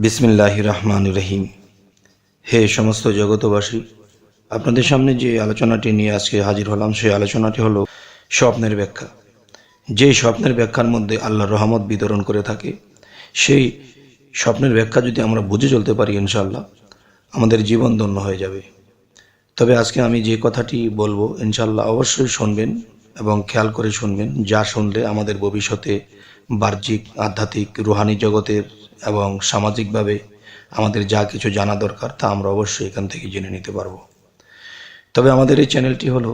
বিসমিল্লাহির রহমানির রহিম। হে সমস্ত জগতবাসী, আপনাদের সামনে যে আলোচনাটি নিয়ে আজকে হাজির হলাম সেই আলোচনাটি হলো স্বপ্নের ব্যাখ্যা। যেই স্বপ্নের ব্যাখ্যার মধ্যে আল্লাহর রহমত বিতরণ করে থাকে, সেই স্বপ্নের ব্যাখ্যা যদি আমরা বুঝে চলতে পারি, ইনশাআল্লাহ আমাদের জীবন ধন্য হয়ে যাবে। তবে আজকে আমি যে কথাটি বলবো, ইনশাআল্লাহ অবশ্যই শুনবেন এবং খেয়াল করে শুনবেন। যা শুনলে আমাদের ভবিষ্যতে বাহ্যিক, আধ্যাত্মিক, রুহানি জগতের এবং সামাজিকভাবে আমাদের যা কিছু জানা দরকার তা আমরা অবশ্যই এখান থেকে জেনে নিতে পারবো। তবে আমাদের এই চ্যানেলটি হলো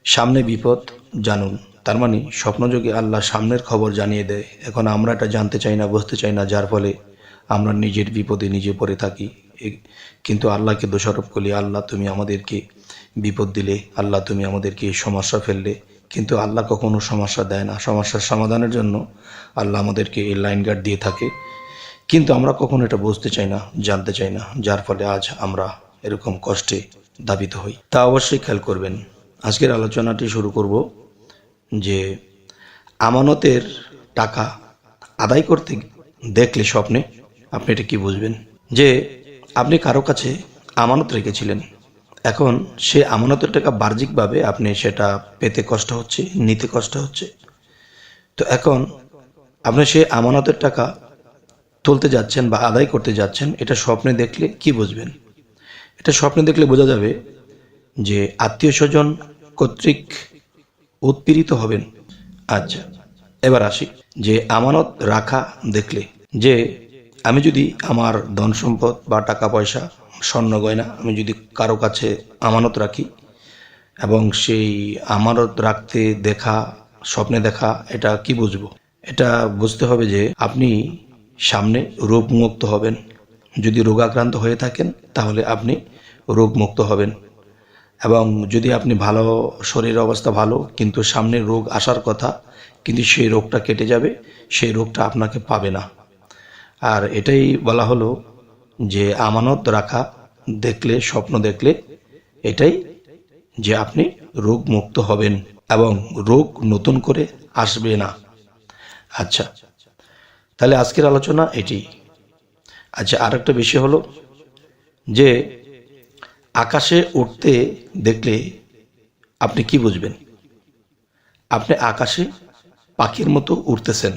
সামনে বিপদ জানুন। তার মানে স্বপ্নযোগে আল্লাহ সামনের খবর জানিয়ে দেয়। এখন আমরা এটা জানতে চাই না, বুঝতে চাই না, যার ফলে আমরা নিজের বিপদে নিজে পড়ে থাকি। কিন্তু আল্লাহকে দোষারোপ করি, আল্লাহ তুমি আমাদেরকে বিপদ দিলে, আল্লাহ তুমি আমাদেরকে সমস্যা ফেললে। কিন্তু আল্লাহ কখনো সমস্যা দেয় না। সমস্যার সমাধানের জন্য আল্লাহ আমাদেরকে এই লাইন গার্ড দিয়ে থাকে, কিন্তু আমরা কখনো এটা বুঝতে চাই না, জানতে চাই না, যার ফলে আজ আমরা এরকম কষ্টে দাবিত হই। তা অবশ্যই খেয়াল করবেন। আজকের আলোচনাটি শুরু করব যে আমানতের টাকা আদায় করতে দেখলে স্বপ্নে আপনি এটা কি বুঝবেন। যে আপনি কারো কাছে আমানত রেখেছিলেন, এখন সে আমানতের টাকা বাহ্যিকভাবে আপনি সেটা পেতে কষ্ট হচ্ছে, নিতে কষ্ট হচ্ছে। তো এখন আপনি সে আমানতের টাকা তুলতে যাচ্ছেন বা আদায় করতে যাচ্ছেন, এটা স্বপ্নে দেখলে কি বুঝবেন? এটা স্বপ্নে দেখলে বোঝা যাবে যে আত্মীয় স্বজন কর্তৃক উৎপীড়িত হবেন। আচ্ছা, এবার আসি যে আমানত রাখা দেখলে, যে আমি যদি আমার ধন সম্পদ বা টাকা পয়সা, স্বর্ণ গয়না আমি যদি কারো কাছে আমানত রাখি এবং সেই আমানত রাখতে দেখা, স্বপ্নে দেখা, এটা কি বুঝবো? এটা বুঝতে হবে যে আপনি সামনে রোগমুক্ত হবেন। যদি রোগাক্রান্ত হয়ে থাকেন তাহলে আপনি রোগমুক্ত হবেন। এবং যদি আপনি ভালো, শরীর অবস্থা ভালো, কিন্তু সামনে রোগ আসার কথা, কিন্তু সেই রোগটা কেটে যাবে, সেই রোগটা আপনাকে পাবে না। আর এটাই বলা হলো যে আমানত রাখা দেখলে, স্বপ্ন দেখলে এটাই যে আপনি রোগমুক্ত হবেন এবং রোগ নতুন করে আসবে না। আচ্ছা, তাহলে আজকের আলোচনা এটি। আচ্ছা, আর একটা বিষয় হলো যে আকাশে উঠতে দেখলে আপনি কি বুঝবেন? আপনি আকাশে পাখির মতো উঠতেছেন,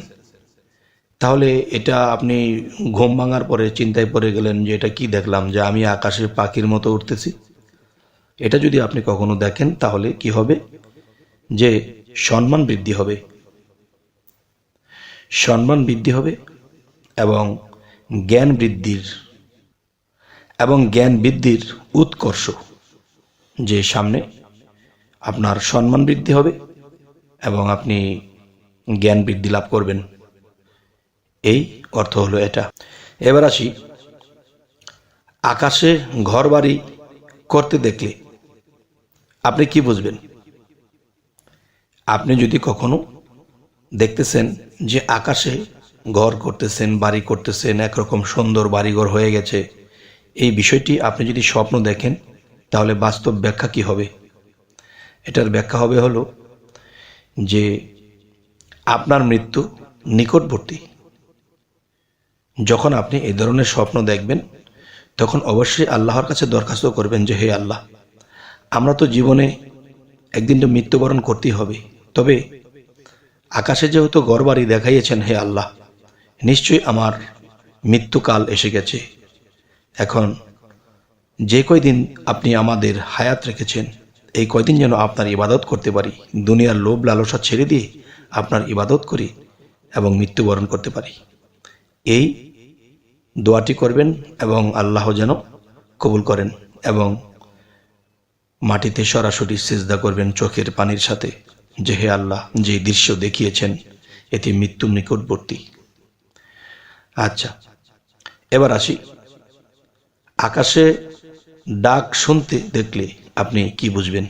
তাহলে এটা আপনি ঘুম ভাঙার পরে চিন্তায় পড়ে গেলেন যে এটা কি দেখলাম, যে আমি আকাশে পাখির মতো উঠতেছি। এটা যদি আপনি কখনো দেখেন তাহলে কি হবে? যে সম্মান বৃদ্ধি হবে, সম্মান বৃদ্ধি হবে এবং জ্ঞান বৃদ্ধির উৎকর্ষ, যে সামনে আপনার সম্মান বৃদ্ধি হবে এবং আপনি জ্ঞান বৃদ্ধি লাভ করবেন। এই অর্থ হলো এটা। এবার আসি, আকাশে ঘর বাড়ি করতে দেখলে আপনি কি বুঝবেন? আপনি যদি কখনো দেখতেছেন যে আকাশে ঘর করতেছেন, বাড়ি করতেছেন, একরকম সুন্দর বাড়িঘর হয়ে গেছে, এই বিষয়টি আপনি যদি স্বপ্ন দেখেন তাহলে বাস্তব ব্যাখ্যা কি হবে? এটার ব্যাখ্যা হবে হলো যে আপনার মৃত্যু নিকটবর্তী। যখন আপনি এই ধরনের স্বপ্ন দেখবেন তখন অবশ্যই আল্লাহর কাছে দরখাস্ত করবেন যে হে আল্লাহ, আমরা তো জীবনে একদিন তো মৃত্যুবরণ করতেই হবে, তবে আকাশে যেহেতু ঘরবাড়ি দেখাইয়েছেন, হে আল্লাহ, নিশ্চয়ই আমার মৃত্যুকাল এসে গেছে। এখন যে কয়দিন আপনি আমাদের হায়াত রেখেছেন, এই কয়দিন যেন আপনার ইবাদত করতে পারি, দুনিয়ার লোভ লালসা ছেড়ে দিয়ে আপনার ইবাদত করি এবং মৃত্যুবরণ করতে পারি। এই দোয়াটি করবেন এবং আল্লাহ যেন কবুল করেন এবং মাটিতে সরাসরি সিজদা করবেন চোখের পানির সাথে, যে হে আল্লাহ, যে দৃশ্য দেখিয়েছেন এটি মৃত্যু নিকটবর্তী। আচ্ছা, এবার আসি, আকাশে ডাক শুনতে দেখলে আপনি কি বুঝবেন?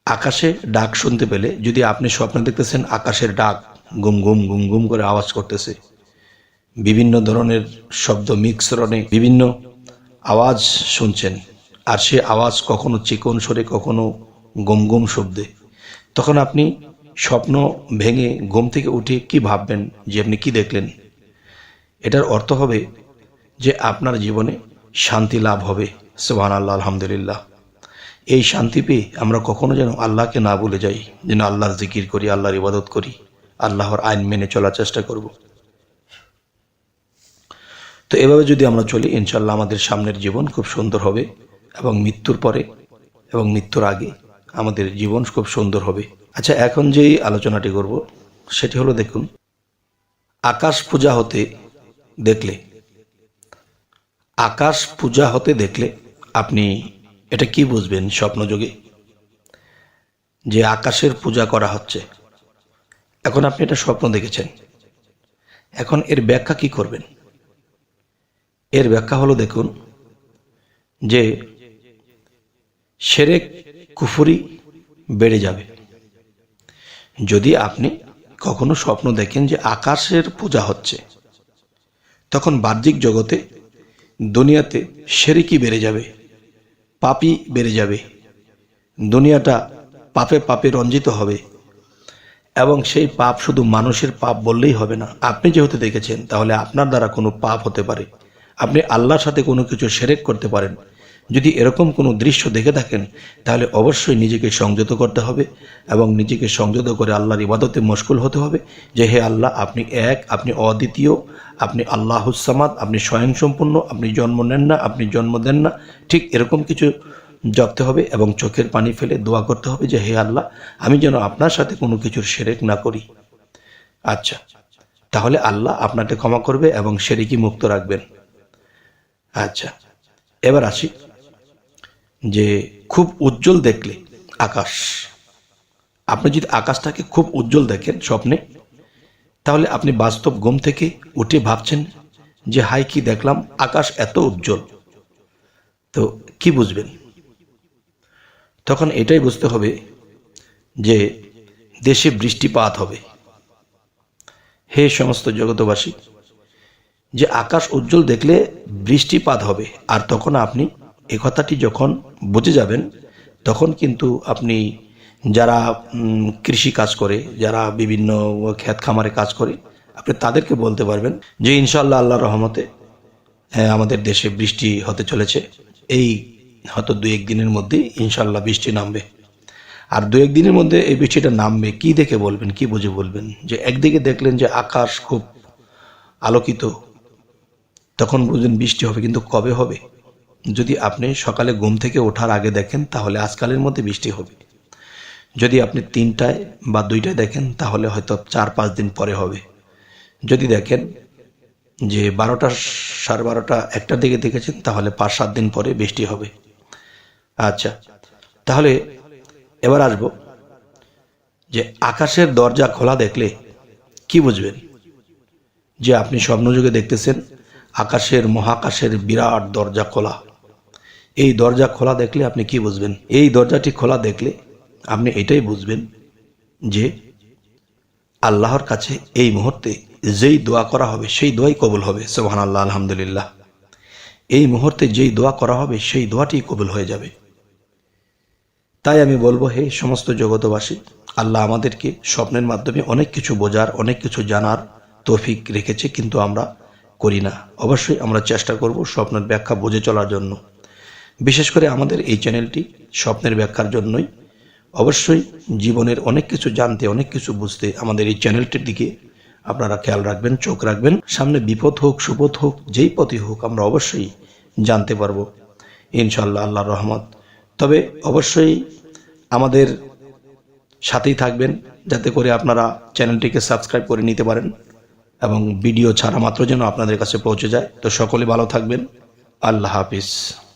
আকাশে ডাক শুনতে পেলে, যদি আপনি স্বপ্নে দেখতেছেন আকাশের ডাক গুম গুম গুম গুম করে আওয়াজ করতেছে, বিভিন্ন ধরনের শব্দ মিশ্রণে বিভিন্ন আওয়াজ শুনছেন, আর সে আওয়াজ কখনো চিকন স্বরে, কখনো গুম গুম শব্দে, তখন আপনি স্বপ্ন ভেঙে ঘুম থেকে উঠে কি ভাববেন যে আপনি কি দেখলেন? এটার অর্থ হবে যে আপনার জীবনে শান্তি লাভ হবে। সুবহানাল্লাহ, আলহামদুলিল্লাহ। এই শান্তি পেয়ে আমরা কখনো যেন আল্লাহকে না ভুলে যাই, যেন আল্লাহর জিকির করি, আল্লাহর ইবাদত করি, আল্লাহর আইন মেনে চলার চেষ্টা করব। তো এভাবে যদি আমরা চলি, ইনশাল্লাহ আমাদের সামনের জীবন খুব সুন্দর হবে, এবং মৃত্যুর পরে এবং মৃত্যুর আগে আমাদের জীবন খুব সুন্দর হবে। আচ্ছা, এখন যেই আলোচনাটি করব সেটি হলো, দেখুন, আকাশ পূজা হতে দেখলে আপনি এটা কি বুঝবেন? স্বপ্নযোগে যে আকাশের পূজা করা হচ্ছে, এখন আপনি এটা স্বপ্ন দেখেছেন, এখন এর ব্যাখ্যা কি করবেন? এর ব্যাখ্যা হলো, দেখুন, যে শিরক কুফরি বেড়ে যাবে। যদি আপনি কখনো স্বপ্ন দেখেন যে আকাশের পূজা হচ্ছে, তখন বাহ্যিক জগতে, দুনিয়াতে শিরকি বেড়ে যাবে, পাপই বেড়ে যাবে, দুনিয়াটা পাপে পাপে রঞ্জিত হবে। এবং সেই পাপ শুধু মানুষের পাপ বললেই হবে না, আপনি যেহেতু দেখেছেন, তাহলে আপনার দ্বারা কোনো পাপ হতে পারে, আপনি আল্লাহর সাথে কোনো কিছু শিরক করতে পারেন। যদি এরকম কোনো দৃশ্য দেখে থাকেন, তাহলে অবশ্যই নিজেকে সংযত করতে হবে, এবং নিজেকে সংযত করে আল্লাহর ইবাদতে মশগুল হতে হবে, যে হে আল্লাহ, আপনি এক, আপনি অদ্বিতীয়, আপনি আল্লাহুস সামাদ, আপনি স্বয়ংসম্পূর্ণ, আপনি জন্ম নেন না, আপনি জন্ম দেন না। ঠিক এরকম কিছু জপতে হবে, এবং চোখের পানি ফেলে দোয়া করতে হবে যে হে আল্লাহ, আমি যেন আপনার সাথে কোনো কিছুর শিরক না করি। আচ্ছা, তাহলে আল্লাহ আপনাকে ক্ষমা করবে এবং শিরকি মুক্ত রাখবেন। আচ্ছা, এবার আসি যে খুব উজ্জ্বল দেখলে আকাশ, আপনি যদি আকাশটাকে খুব উজ্জ্বল দেখেন স্বপ্নে, তাহলে আপনি বাস্তব ঘুম থেকে উঠে ভাবছেন যে হাই, কি দেখলাম, আকাশ এত উজ্জ্বল। তো কি বুঝবেন? তখন এটাই বুঝতে হবে যে দেশে বৃষ্টিপাত হবে। হে সমস্ত জগতবাসী, যে আকাশ উজ্জ্বল দেখলে বৃষ্টিপাত হবে। আর তখন আপনি এ কথাটি যখন বুঝে যাবেন, তখন কিন্তু আপনি যারা কৃষি কাজ করে, যারা বিভিন্ন ক্ষেত খামারে কাজ করে, আপনি তাদেরকে বলতে পারবেন যে ইনশাআল্লাহ আল্লাহর রহমতে আমাদের দেশে বৃষ্টি হতে চলেছে। এই হয়তো 2-1 দিনের মধ্যেই ইনশাআল্লাহ বৃষ্টি নামবে। আর 2-1 দিনের মধ্যে এই বৃষ্টিটা নামবে, কি দেখে বলবেন, কি বুঝে বলবেন? যে একদিকে দেখলেন যে আকাশ খুব আলোকিত, তখন বুঝলেন বৃষ্টি হবে, কিন্তু কবে হবে? যদি আপনি সকালে ঘুম থেকে ওঠার আগে দেখেন, তাহলে আজকালের মধ্যে বৃষ্টি হবে। যদি আপনি 3টায় বা 2টায় দেখেন, তাহলে হয়তো 4-5 দিন পরে হবে। যদি দেখেন যে 12টা, 12:30, 1টার দিকে দেখেছেন, তাহলে 5-7 দিন পরে বৃষ্টি হবে। আচ্ছা, তাহলে এবার আসবো যে আকাশের দরজা খোলা দেখলে কি বুঝবেন? যে আপনি স্বপ্নযোগে দেখতেছেন আকাশের, মহাকাশের বিরাট দরজা খোলা। এই দরজা খোলা দেখলে আপনি কি বুঝবেন? এই দরজাটি খোলা দেখলে আপনি এটাই বুঝবেন যে আল্লাহর কাছে এই মুহূর্তে যেই দোয়া করা হবে সেই দোয়াই কবুল হবে। সুবহানাল্লাহ, আলহামদুলিল্লাহ। এই মুহূর্তে যেই দোয়া করা হবে সেই দোয়াটি কবুল হয়ে যাবে। তাই আমি বলবো, হে সমস্ত জগতবাসী, আল্লাহ আমাদেরকে স্বপ্নের মাধ্যমে অনেক কিছু বোঝার, অনেক কিছু জানার তৌফিক রেখেছে, কিন্তু আমরা করি না। অবশ্যই আমরা চেষ্টা করব স্বপ্নের ব্যাখ্যা বুঝে চলার জন্য। বিশেষ করে আমাদের এই চ্যানেলটি স্বপ্নের ব্যাখ্যার জন্যই। অবশ্যই জীবনের অনেক কিছু জানতে, অনেক কিছু বুঝতে আমাদের এই চ্যানেলটির দিকে আপনারা খেয়াল রাখবেন, চোখ রাখবেন। সামনে বিপদ হোক, সুপদ হোক, যেই পথই হোক, আমরা অবশ্যই জানতে পারবো ইনশাআল্লাহ, আল্লাহর রহমত। তবে অবশ্যই আমাদের সাথেই থাকবেন, যাতে করে আপনারা চ্যানেলটিকে সাবস্ক্রাইব করে নিতে পারেন, এবং ভিডিও ছাড়া মাত্র যেন আপনাদের কাছে পৌঁছে যায়। তো সকলে ভালো থাকবেন। আল্লাহ হাফিজ।